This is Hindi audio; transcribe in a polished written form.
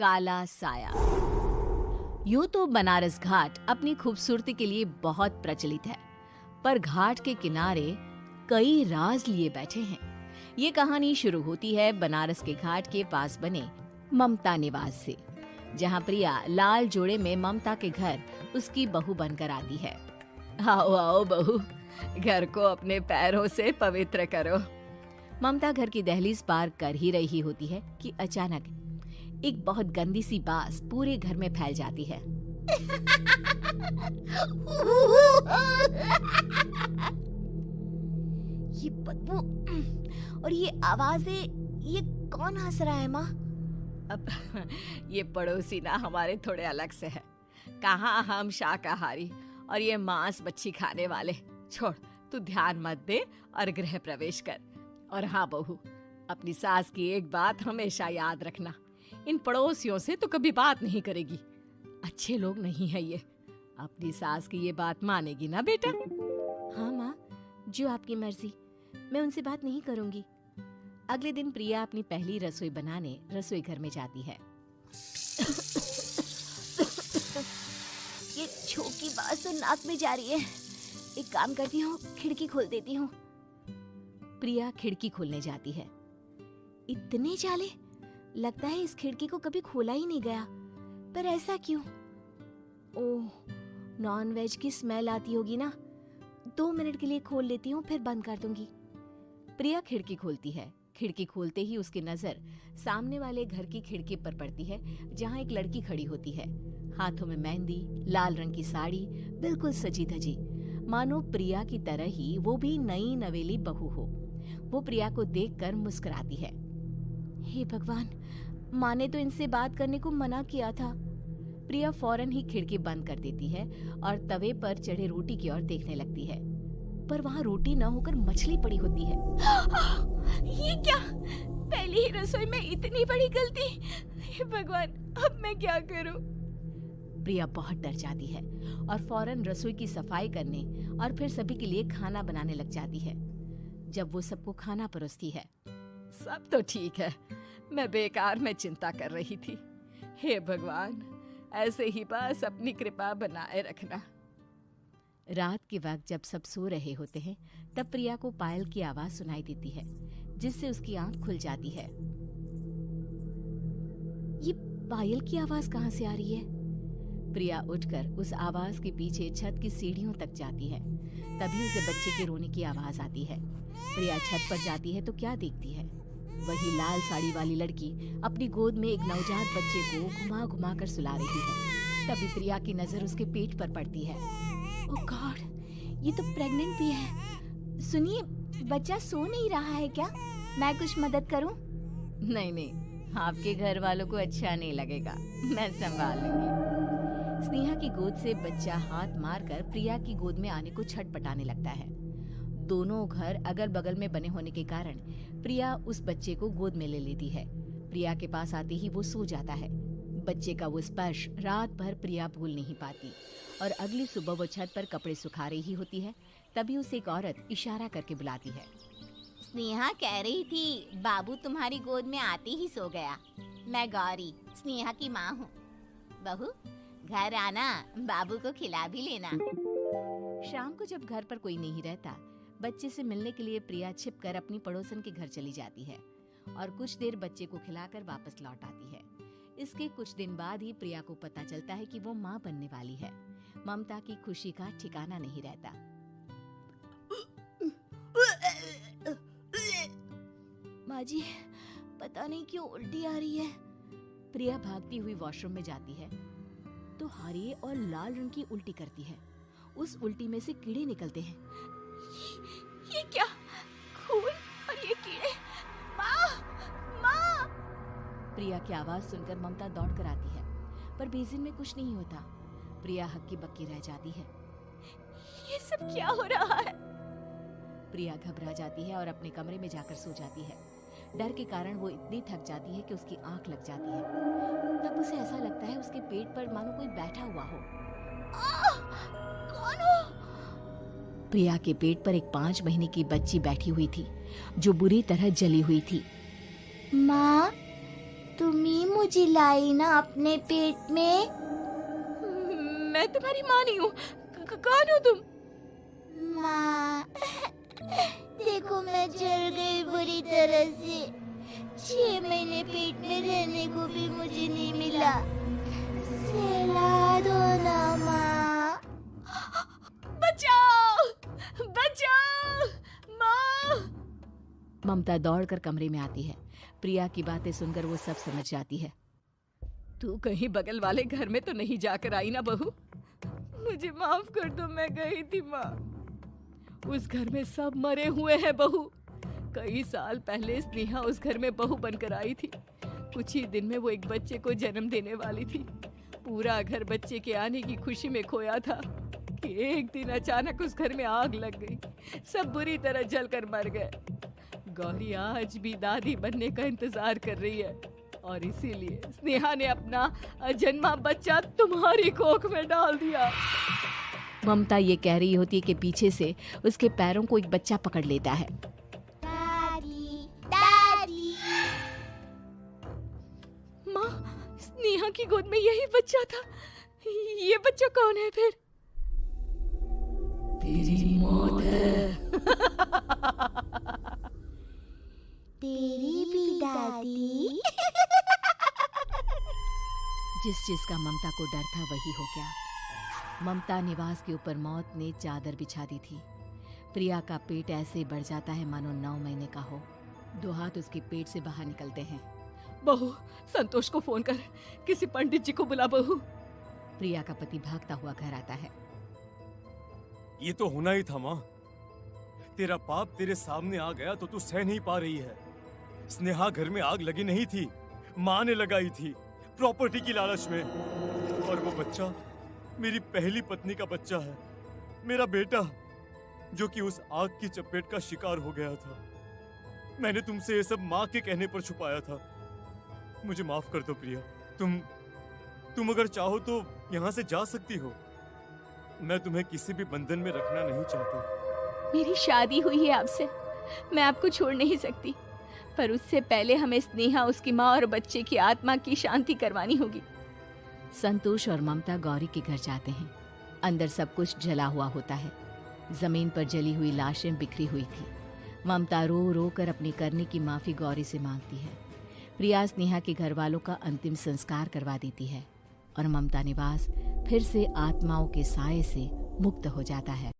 काला साया। यूं तो बनारस घाट अपनी खूबसूरती के लिए बहुत प्रचलित है, पर घाट के किनारे कई राज लिए बैठे हैं। ये कहानी शुरू होती है बनारस के घाट के पास बने ममता निवास से, जहां प्रिया लाल जोड़े में ममता के घर उसकी बहू बनकर आती है। आओ आओ बहू, घर को अपने पैरों से पवित्र करो। ममता घर की दहलीज पार कर ही रही होती है कि अचानक एक बहुत गंदी सी बास पूरे घर में फैल जाती है। ये बदबू और ये आवाजें, ये कौन हंस रहा है माँ? अब ये पड़ोसी ना हमारे थोड़े अलग से है। कहाँ हम शाकाहारी और ये मांस मच्छी खाने वाले। छोड़, तू ध्यान मत दे और गृह प्रवेश कर। और हाँ बहू, अपनी सास की एक बात हमेशा याद रखना, इन पड़ोसियों से तो कभी बात नहीं करेगी। अच्छे लोग नहीं है ये। अपनी सास की ये बात मानेगी ना बेटा? हाँ माँ, जो आपकी मर्जी, मैं उनसे बात नहीं करूंगी। अगले दिन प्रिया अपनी पहली रसोई बनाने रसोई घर में जाती है। ये छोकी बात तो नाक में जा रही है। एक काम करती हूँ, खिड़की खोल देती हूँ। प्रिया खिड़की खोलने जाती है। इतने जाले, लगता है इस खिड़की को कभी खोला ही नहीं गया। पर ऐसा क्यों? ओह, नॉन वेज की स्मेल आती होगी ना। 2 मिनट के लिए खोल लेती हूँ, फिर बंद कर दूंगी। प्रिया खिड़की खोलती है। खिड़की खोलते ही उसकी नजर सामने वाले घर की खिड़की पर पड़ती है, जहाँ एक लड़की खड़ी होती है। हाथों में मेहंदी, लाल रंग की साड़ी, बिल्कुल सजी धजी, मानो प्रिया की तरह ही वो भी नई नवेली बहू हो। वो प्रिया को देखकर मुस्कुराती है। हे भगवान, माँ ने तो इनसे बात करने को मना किया था। प्रिया फौरन ही खिड़की बंद कर देती है और तवे पर चढ़े रोटी की ओर देखने लगती है, पर वहाँ रोटी न होकर मछली पड़ी होती है। ये क्या? पहली ही रसोई में इतनी बड़ी गलती। हे भगवान, अब मैं क्या करूं? प्रिया बहुत डर जाती है और फौरन रसोई की सफाई करने और फिर सभी के लिए खाना बनाने लग जाती है। जब वो सबको खाना परोसती है, सब तो ठीक है, मैं बेकार में चिंता कर रही थी। हे भगवान, ऐसे ही बस अपनी कृपा बनाए रखना। रात के वक्त जब सब सो रहे होते हैं, तब प्रिया को पायल की आवाज सुनाई देती है, जिससे उसकी आंख खुल जाती है। ये पायल की आवाज कहाँ से आ रही है? प्रिया उठकर उस आवाज के पीछे छत की सीढ़ियों तक जाती है। तभी उसे बच्चे के रोने की आवाज आती है। प्रिया छत पर जाती है तो क्या देखती है? वही लाल साड़ी वाली लड़की अपनी गोद में एक नवजात बच्चे को घुमा घुमा कर सुला रही है। तभी प्रिया की नजर उसके पेट पर पड़ती है। ओह गॉड, ये तो प्रेग्नेंट भी है। सुनिए, बच्चा सो नहीं रहा है क्या? मैं कुछ मदद करूं? नहीं नहीं, आपके घर वालों को अच्छा नहीं लगेगा, मैं संभाल लूंगी। स्नेहा की गोद से बच्चा हाथ मारकर प्रिया की गोद में आने को छटपटाने लगता है। दोनों घर अगल बगल में बने होने के कारण प्रिया उस बच्चे को गोद में ले लेती है। प्रिया के पास आते ही वो सो जाता है। बच्चे का वो स्पर्श रात भर प्रिया भूल नहीं पाती और अगली सुबह वो छत पर कपड़े सुखा रही होती है। तभी उसे एक औरत इशारा करके बुलाती है। स्नेहा कह रही थी बाबू तुम्हारी गोद में आते ही सो गया। मैं गौरी, स्नेहा की माँ हूँ। बहू, घर आना, बाबू को खिला भी लेना। शाम को जब घर पर कोई नहीं रहता, बच्चे से मिलने के लिए प्रिया छिपकर अपनी पड़ोसन के घर चली जाती है और कुछ देर बच्चे को खिलाकर वापस लौट आती है। इसके कुछ दिन बाद ही प्रिया को पता चलता है कि वो माँ बनने वाली है। ममता की खुशी का ठिकाना नहीं रहता। माँ जी, पता नहीं क्यों उल्टी आ रही है। प्रिया भागती हुई वॉशरूम में जाती है तो हरे और लाल रंग की उल्टी करती है। उस उल्टी में से कीड़े निकलते हैं। ये क्या? खून और ये कीड़े! माँ! माँ! प्रिया की आवाज सुनकर ममता दौड़ कर आती है, पर बेसिन में कुछ नहीं होता। प्रिया हक्की बक्की रह जाती है। ये सब क्या हो रहा है? प्रिया घबरा जाती है और अपने कमरे में जाकर सो जाती है। डर के कारण वो इतनी थक जाती है कि उसकी आंख लग जाती है। तब उसे ऐसा लगता है उसके पेट पर मानो कोई बैठा हुआ हो। कौन हो? प्रिया के पेट पर एक 5 महीने की बच्ची बैठी हुई थी, जो बुरी तरह जली हुई थी। माँ, तुम ही मुझे लाई ना अपने पेट में। मैं तुम्हारी माँ नहीं हूँ। कौन हो तुम? माँ, देखो मैं जल गई बुरी तरह से। 6 महीने पेट में रहने को भी मुझे नहीं मिला। सहला दो ना माँ। बचाओ, बचाओ, माँ! ममता दौड़कर कमरे में आती है। प्रिया की बातें सुनकर वो सब समझ जाती है। तू कहीं बगल वाले घर में तो नहीं जाकर आई ना बहू? मुझे माफ कर दो, मैं गई थी माँ। उस घर में सब मरे हुए हैं बहू। कई साल पहले स्नेहा उस घर में बहू बनकर आई थी। कुछ ही दिन में वो एक बच्चे को जन्म देने वाली थी। पूरा घर बच्चे के आने की खुशी में खोया था कि एक दिन अचानक उस घर में आग लग गई। सब बुरी तरह जलकर मर गए। गौरी आज भी दादी बनने का इंतजार कर रही है और इसीलिए स्नेहा ने अपना अजन्मा बच्चा तुम्हारी कोख में डाल दिया। ममता ये कह रही होती है कि पीछे से उसके पैरों को एक बच्चा पकड़ लेता है। दादी, दादी। माँ, स्नेहा की गोद में यही बच्चा था। ये बच्चा कौन है फिर? तेरी मौत है। तेरी भी दादी। जिस चीज का ममता को डर था वही हो गया। ममता निवास के ऊपर मौत ने चादर बिछा दी थी। प्रिया का पेट ऐसे बढ़ जाता है मानो 9 महीने का हो। 2 हाथ उसके पेट से बाहर निकलते हैं। बहू, संतोष को फोन कर, किसी पंडित जी को बुला बहू। प्रिया का पति भागता हुआ घर आता है। ये तो होना ही था माँ। तेरा पाप तेरे सामने आ गया तो तू सह नहीं पा रही है। स्नेहा घर में आग लगी नहीं थी, माँ ने लगाई थी, प्रॉपर्टी की लालच में। और वो बच्चा मेरी पहली पत्नी का बच्चा है, मेरा बेटा, जो कि उस आग की चपेट का शिकार हो गया था। मैंने तुमसे ये सब माँ के कहने पर छुपाया था। मुझे माफ कर दो प्रिया। तुम अगर चाहो तो यहाँ से जा सकती हो। मैं तुम्हें किसी भी बंधन में रखना नहीं चाहता। मेरी शादी हुई है आपसे, मैं आपको छोड़ नहीं सकती, पर उससे पहले हमें स्नेहा, उसकी माँ और बच्चे की आत्मा की शांति करवानी होगी। संतोष और ममता गौरी के घर जाते हैं। अंदर सब कुछ जला हुआ होता है। जमीन पर जली हुई लाशें बिखरी हुई थी। ममता रो रो कर अपनी करने की माफी गौरी से मांगती है। प्रिया स्नेहा के घर वालों का अंतिम संस्कार करवा देती है और ममता निवास फिर से आत्माओं के साए से मुक्त हो जाता है।